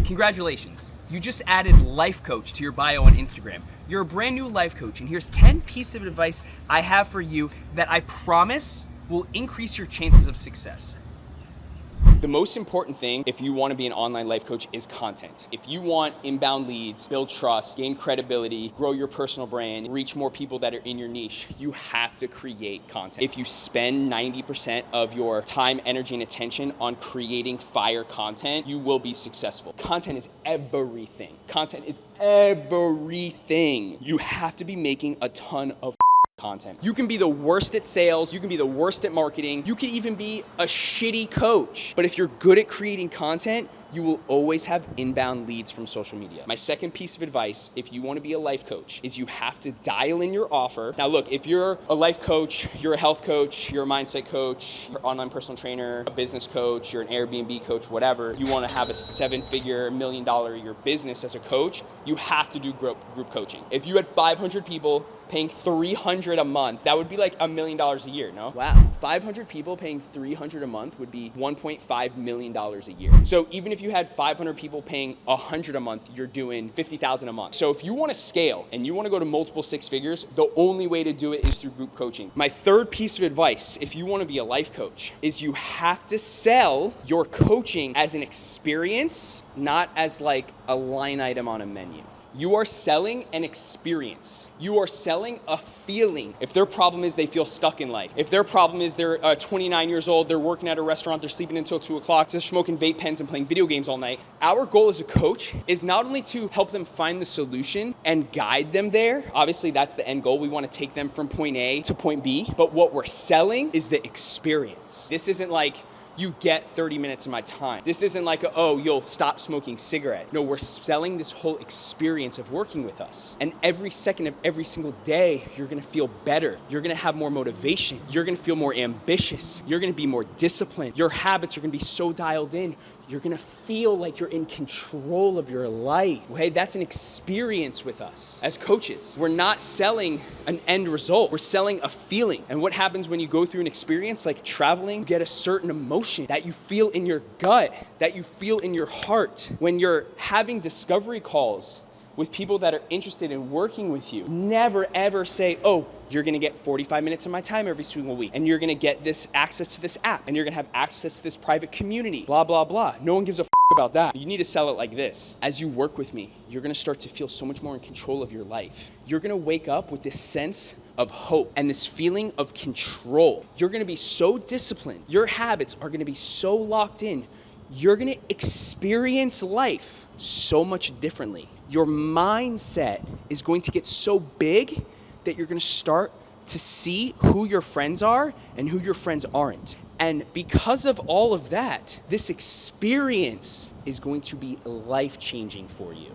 Congratulations, you just added life coach to your bio on Instagram. You're a brand new life coach, and here's 10 pieces of advice I have for you that I promise will increase your chances of success. The most important thing if you want to be an online life coach is content. If you want inbound leads, build trust, gain credibility, grow your personal brand, reach more people that are in your niche, you have to create content. If you spend 90% of your time, energy, and attention on creating fire content, you will be successful. Content is everything. Content is everything. You have to be making a ton of content. You can be the worst at sales, you can be the worst at marketing, you can even be a shitty coach. But if you're good at creating content, you will always have inbound leads from social media. My second piece of advice, if you want to be a life coach, is you have to dial in your offer. Now look, if you're a life coach, you're a health coach, you're a mindset coach, you're an online personal trainer, a business coach, you're an Airbnb coach, whatever, you want to have a 7-figure, $1 million a year business as a coach, you have to do group coaching. If you had 500 people paying $300 a month, that would be like $1 million a year, no? Wow, 500 people paying $300 a month would be $1.5 million a year. So even if you had 500 people paying $100 a month, you're doing $50,000 a month. So if you want to scale and you want to go to multiple 6 figures, the only way to do it is through group coaching. My third piece of advice, if you want to be a life coach, is you have to sell your coaching as an experience, not as like a line item on a menu. You are selling an experience. You are selling a feeling. If their problem is they feel stuck in life, if their problem is they're 29 years old, they're working at a restaurant, they're sleeping until 2 o'clock, they're smoking vape pens and playing video games all night, our goal as a coach is not only to help them find the solution and guide them there. Obviously, that's the end goal. We want to take them from point A to point B, but what we're selling is the experience. This isn't like, you get 30 minutes of my time. This isn't like, oh, you'll stop smoking cigarettes. No, we're selling this whole experience of working with us. And every second of every single day, you're gonna feel better. You're gonna have more motivation. You're gonna feel more ambitious. You're gonna be more disciplined. Your habits are gonna be so dialed in. You're gonna feel like you're in control of your life. Hey, that's an experience with us as coaches. We're not selling an end result. We're selling a feeling. And what happens when you go through an experience like traveling, you get a certain emotion that you feel in your gut, that you feel in your heart. When you're having discovery calls with people that are interested in working with you, never ever say, oh, you're gonna get 45 minutes of my time every single week, and you're gonna get this access to this app, and you're gonna have access to this private community, blah, blah, blah. No one gives a about that. You need to sell it like this. As you work with me, you're gonna start to feel so much more in control of your life. You're gonna wake up with this sense of hope and this feeling of control. You're gonna be so disciplined. Your habits are gonna be so locked in. You're gonna experience life so much differently. Your mindset is going to get so big that you're gonna start to see who your friends are and who your friends aren't. And because of all of that, this experience is going to be life-changing for you.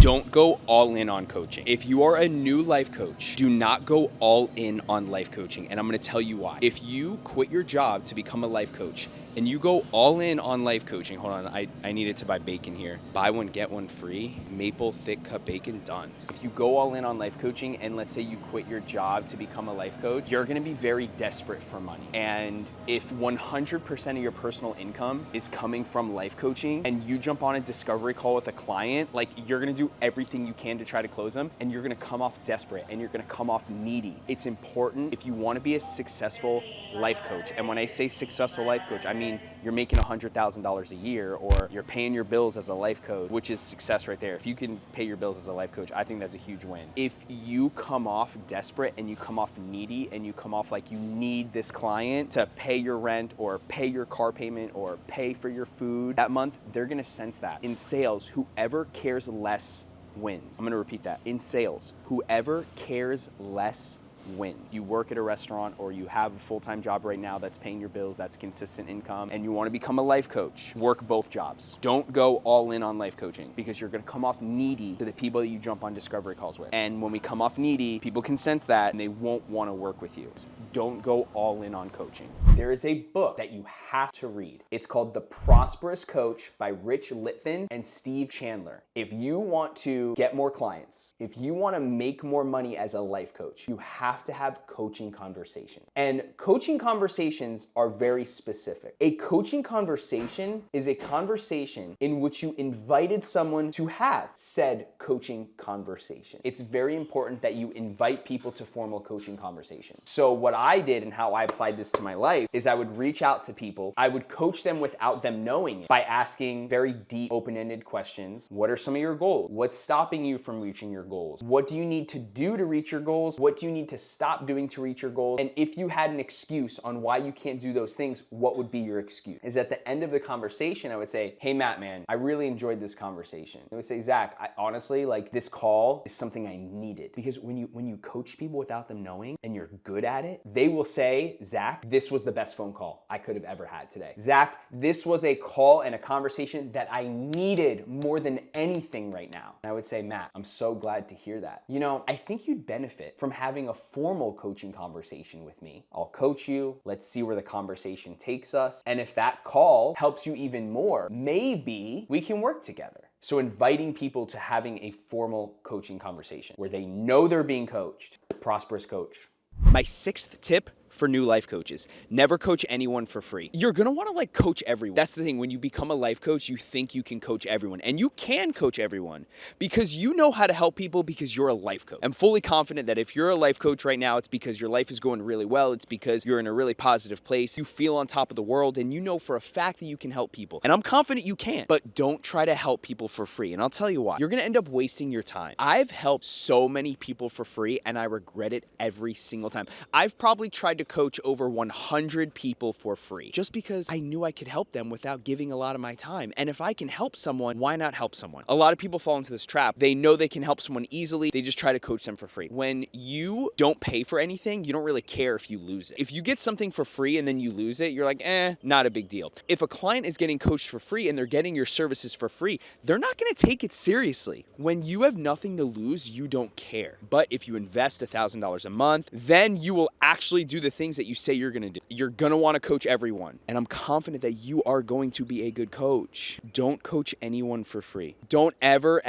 Don't go all in on coaching. If you are a new life coach, do not go all in on life coaching. And I'm gonna tell you why. If you quit your job to become a life coach and you go all in on life coaching, hold on, I needed to buy bacon here. Buy one, get one free, maple thick cut bacon, done. If you go all in on life coaching and let's say you quit your job to become a life coach, you're gonna be very desperate for money. And if 100% of your personal income is coming from life coaching and you jump on a discovery call with a client, like you're gonna do everything you can to try to close them, and you're gonna come off desperate and you're gonna come off needy. It's important if you wanna be a successful life coach. And when I say successful life coach, I mean you're making $100,000 a year or you're paying your bills as a life coach, which is success right there. If you can pay your bills as a life coach, I think that's a huge win. If you come off desperate and you come off needy and you come off like you need this client to pay your rent or pay your car payment or pay for your food that month, they're gonna sense that. In sales, whoever cares less wins. I'm gonna repeat that. In sales, whoever cares less wins. You work at a restaurant or you have a full-time job right now that's paying your bills, that's consistent income, and you want to become a life coach, work both jobs. Don't go all in on life coaching because you're going to come off needy to the people that you jump on discovery calls with. And when we come off needy, people can sense that and they won't want to work with you. So don't go all in on coaching. There is a book that you have to read. It's called The Prosperous Coach by Rich Litvin and Steve Chandler. If you want to get more clients, if you want to make more money as a life coach, you have have to have coaching conversations. And coaching conversations are very specific. A coaching conversation is a conversation in which you invited someone to have said coaching conversation. It's very important that you invite people to formal coaching conversations. So what I did and how I applied this to my life is I would reach out to people. I would coach them without them knowing it by asking very deep, open-ended questions. What are some of your goals? What's stopping you from reaching your goals? What do you need to do to reach your goals? What do you need to stop doing to reach your goals? And if you had an excuse on why you can't do those things, what would be your excuse? Is at the end of the conversation, I would say, hey, Matt, man, I really enjoyed this conversation. I would say, Zach, I honestly, like, this call is something I needed. Because when you coach people without them knowing and you're good at it, they will say, Zach, this was the best phone call I could have ever had today. Zach, this was a call and a conversation that I needed more than anything right now. And I would say, Matt, I'm so glad to hear that. You know, I think you'd benefit from having a formal coaching conversation with me. I'll coach you. Let's see where the conversation takes us. And if that call helps you even more, maybe we can work together. So inviting people to having a formal coaching conversation where they know they're being coached. Prosperous coach. My sixth tip for new life coaches: never coach anyone for free. You're gonna wanna coach everyone. That's the thing, when you become a life coach, you think you can coach everyone, and you can coach everyone because you know how to help people because you're a life coach. I'm fully confident that if you're a life coach right now, it's because your life is going really well, it's because you're in a really positive place, you feel on top of the world, and you know for a fact that you can help people. And I'm confident you can, but don't try to help people for free. And I'll tell you why. You're gonna end up wasting your time. I've helped so many people for free, and I regret it every single time. I've probably tried to coach over 100 people for free just because I knew I could help them without giving a lot of my time. And if I can help someone, why not help someone? A lot of people fall into this trap. They know they can help someone easily. They just try to coach them for free. When you don't pay for anything, you don't really care if you lose it. If you get something for free and then you lose it, you're like, not a big deal. If a client is getting coached for free and they're getting your services for free, they're not gonna take it seriously. When you have nothing to lose, you don't care. But if you invest $1,000 a month, then you will actually do the things that you say you're gonna do. You're gonna wanna coach everyone. And I'm confident that you are going to be a good coach. Don't coach anyone for free. Don't ever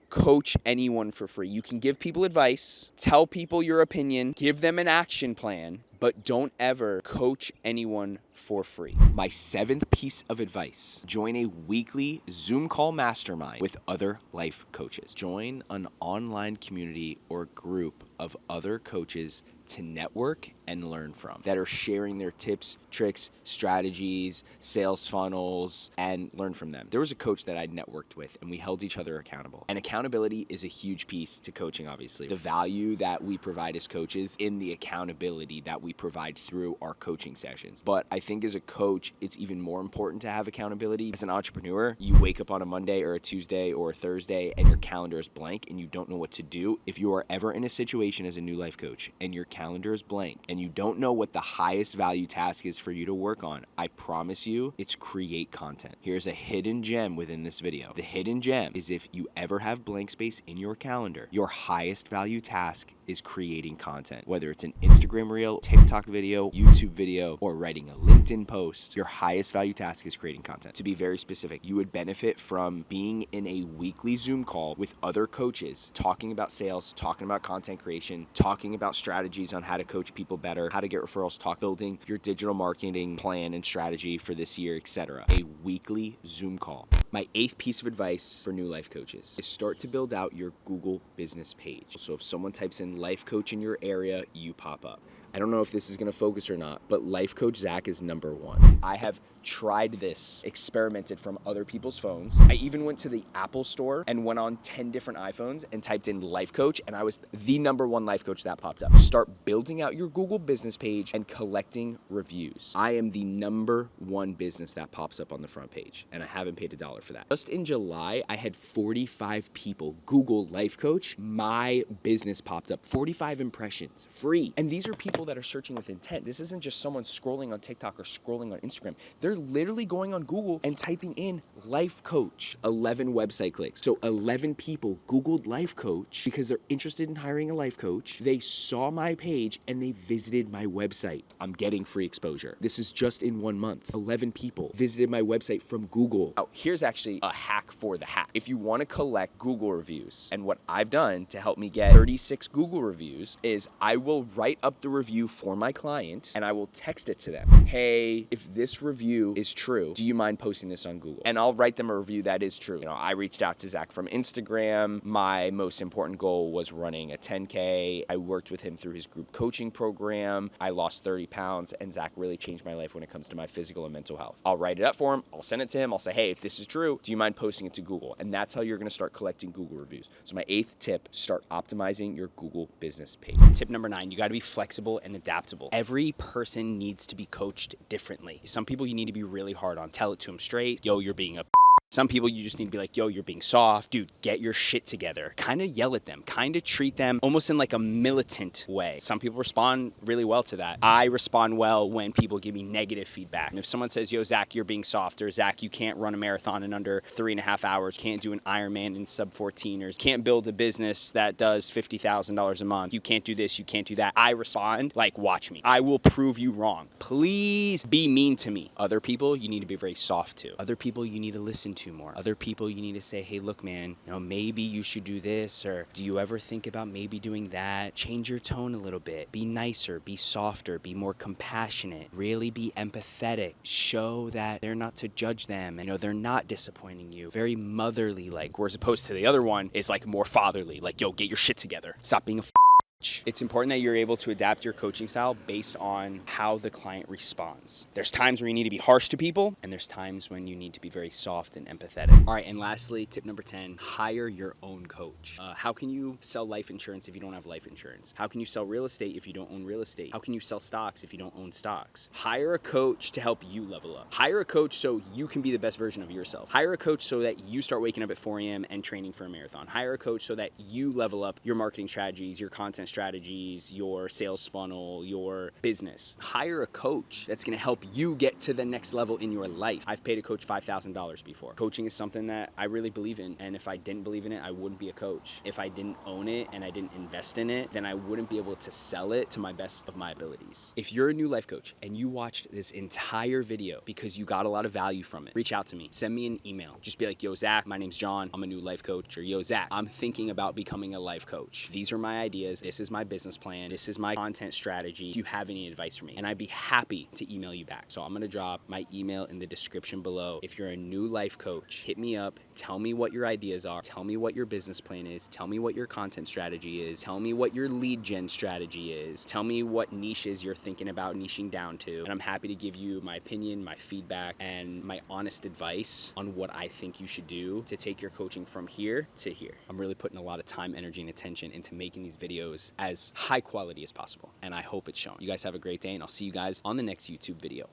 coach anyone for free. You can give people advice, tell people your opinion, give them an action plan, but don't ever coach anyone for free. My seventh piece of advice: join a weekly Zoom call mastermind with other life coaches. Join an online community or group of other coaches to network and learn from, that are sharing their tips, tricks, strategies, sales funnels, and learn from them. There was a coach that I'd networked with, and we held each other accountable. And accountability is a huge piece to coaching, obviously. The value that we provide as coaches in the accountability that we provide through our coaching sessions. But I think as a coach, it's even more important to have accountability. As an entrepreneur, you wake up on a Monday or a Tuesday or a Thursday and your calendar is blank and you don't know what to do. If you are ever in a situation as a new life coach and your calendar is blank and you don't know what the highest value task is for you to work on, I promise you, it's create content. Here's a hidden gem within this video. The hidden gem is, if you ever have blank space in your calendar, your highest value task is creating content. Whether it's an Instagram reel, TikTok video, YouTube video, or writing a LinkedIn post, your highest value task is creating content. To be very specific, you would benefit from being in a weekly Zoom call with other coaches, talking about sales, talking about content creation, talking about strategies on how to coach people better, how to get referrals, building your digital marketing plan and strategy for this year, etc. A weekly Zoom call. My eighth piece of advice for new life coaches is start to build out your Google business page. So if someone types in life coach in your area, you pop up. I don't know if this is gonna focus or not, but Life Coach Zach is #1. I have tried this, experimented from other people's phones. I even went to the Apple store and went on 10 different iPhones and typed in Life Coach, and I was the #1 life coach that popped up. Start building out your Google business page and collecting reviews. I am the #1 business that pops up on the front page, and I haven't paid $1 for that. Just in July, I had 45 people Google Life Coach. My business popped up, 45 impressions, free. And these are people that are searching with intent. This isn't just someone scrolling on TikTok or scrolling on Instagram. They're They're literally going on Google and typing in life coach. 11 website clicks. So 11 people Googled life coach because they're interested in hiring a life coach. They saw my page and they visited my website. I'm getting free exposure. This is just in 1 month. 11 people visited my website from Google. Oh, here's actually a hack for the hack. If you want to collect Google reviews, and what I've done to help me get 36 Google reviews is I will write up the review for my client and I will text it to them. Hey, if this review is true, do you mind posting this on Google? And I'll write them a review that is true. I reached out to Zach from Instagram. My most important goal was running a 10K. I worked with him through his group coaching program. I lost 30 pounds and Zach really changed my life when it comes to my physical and mental health. I'll write it up for him. I'll send it to him. I'll say, hey, if this is true, do you mind posting it to Google? And that's how you're going to start collecting Google reviews. So my 8th tip, start optimizing your Google business page. Tip number 9, you got to be flexible and adaptable. Every person needs to be coached differently. Some people you need to be really hard on. Tell it to them straight. Yo, you're being a Some people you just need to be like, yo, you're being soft. Dude, get your shit together. Kind of yell at them. Kind of treat them almost in like a militant way. Some people respond really well to that. I respond well when people give me negative feedback. And if someone says, yo, Zach, you're being soft, or Zach, you can't run a marathon in under 3.5 hours, can't do an Ironman in sub 14ers, can't build a business that does $50,000 a month, you can't do this, you can't do that. I respond like, watch me. I will prove you wrong. Please be mean to me. Other people you need to be very soft to. Other people you need to listen to more. Other people you need to say, hey, look, man, maybe you should do this, or do you ever think about maybe doing that? Change your tone a little bit. Be nicer, be softer, be more compassionate, really be empathetic. Show that they're not to judge them and they're not disappointing you. Very motherly like, whereas opposed to the other one is like more fatherly, like, yo, get your shit together. Stop being a It's important that you're able to adapt your coaching style based on how the client responds. There's times where you need to be harsh to people, and there's times when you need to be very soft and empathetic. All right, and lastly, tip number 10, hire your own coach. How can you sell life insurance if you don't have life insurance? How can you sell real estate if you don't own real estate? How can you sell stocks if you don't own stocks? Hire a coach to help you level up. Hire a coach so you can be the best version of yourself. Hire a coach so that you start waking up at 4 a.m. and training for a marathon. Hire a coach so that you level up your marketing strategies, your content strategies, your sales funnel, your business. Hire a coach that's going to help you get to the next level in your life. I've paid a coach $5,000 before. Coaching is something that I really believe in, and if I didn't believe in it, I wouldn't be a coach. If I didn't own it and I didn't invest in it, then I wouldn't be able to sell it to my best of my abilities. If you're a new life coach and you watched this entire video because you got a lot of value from it, reach out to me. Send me an email. Just be like, yo, Zach, my name's John. I'm a new life coach. Or yo, Zach, I'm thinking about becoming a life coach. These are my ideas. This is my business plan. This is my content strategy. Do you have any advice for me? And I'd be happy to email you back. So I'm going to drop my email in the description below. If you're a new life coach, hit me up. Tell me what your ideas are. Tell me what your business plan is. Tell me what your content strategy is. Tell me what your lead gen strategy is. Tell me what niches you're thinking about niching down to. And I'm happy to give you my opinion, my feedback, and my honest advice on what I think you should do to take your coaching from here to here. I'm really putting a lot of time, energy, and attention into making these videos as high quality as possible, and I hope it's shown. You guys have a great day, and I'll see you guys on the next YouTube video.